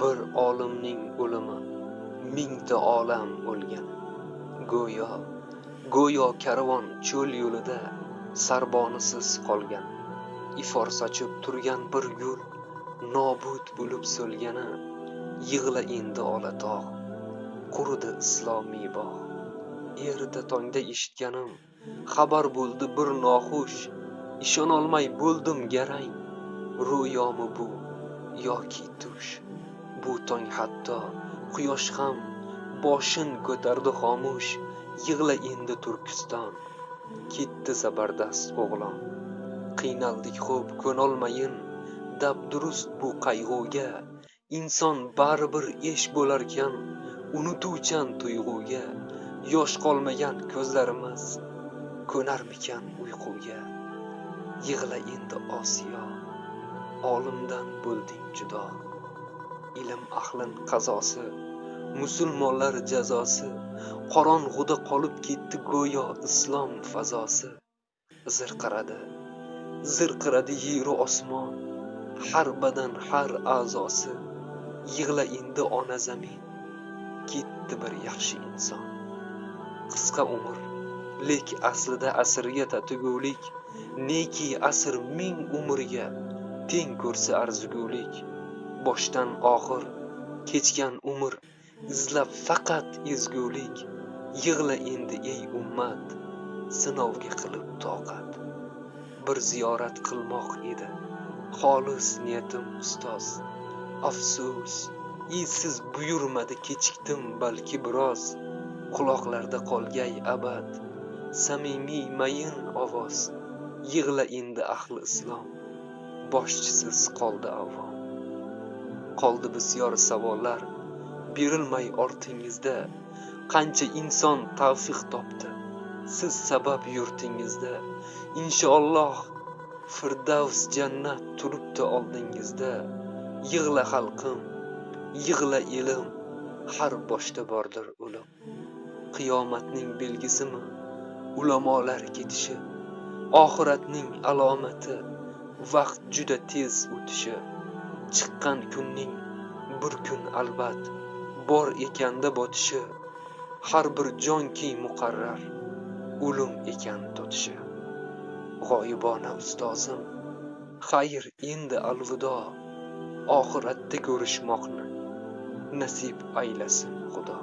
Bir olimning o'limi mingta olam o'lgan. Go'yo karvon cho'l yo'lida sarbonisiz qolgan. Ifor sochib turgan bir gul nobud bo'lib so'lgani. Yig'la endi olatog', quridi islomiy bog'. Erta tongda eshitganim xabar bo'ldi bir noxush. Ishonolmay bo'ldim garang. Ro'yomi bu yoki tush? Bu tong hatto quyosh ham boshin ko'tardi xomush. Yig'la endi Turkiston, ketdi zabardast o'g'lon. Qiynaldik xo'p, ko'nolmayin dabdurust bu qayg'uga. Inson baribir esh bo'larkan, unutuvchan tuyg'uga. Yosh qolmagan ko'zlarimiz ko'narmikan uyquga. Yig'la endi Osiyo, olimdan bo'lding judo. Ilm ahlin qazosi, musulmonlar jazosi. Qorong'uda qolib ketdi go'yo islom fazosi. Zirqiradi yeru osmon, har badan har a'zosi. Yig'la endi ona zamin, ketdi bir yaxshi inson. Qisqa umr, lek aslida asrga tatigulik. Neki asr ming umrga teng ko'rsa arzigulik. Boshdan oxir kechgan umr izlab faqat ezgulik. Yig'la endi ey ummat, sinovga qilib toqat. Bir ziyorat qilmoq edi xolis niyatim ustoz. Afsus, siz buyurmadi, kechikdim balki biroz. Quloqlarda qolgay abad samimiy mayin ovoz. Yig'la endi ahli islom, boshchisiz qoldi avvom. Qoldi bisyor savollar berilmay ortingizda. Qancha inson tavfiq topdi siz sabab yurtingizda. Inshaalloh Firdavs jannat turibdi oldingizda. Yig'la xalqim, yig'la elim, har boshda bordir o'lim. Qiyomatning belgisimi ulamolar ketishi? Oxiratning alomati vaqt juda tez o'tishi. Chiqqan kunning bir kun albat bor ekanda botishi. Har bir jonki muqarrar o'lim ekan totishi. G'oyibona ustozim, xayr endi alvido. Oxiratda ko'rishmoqni nasib aylasin Xudo.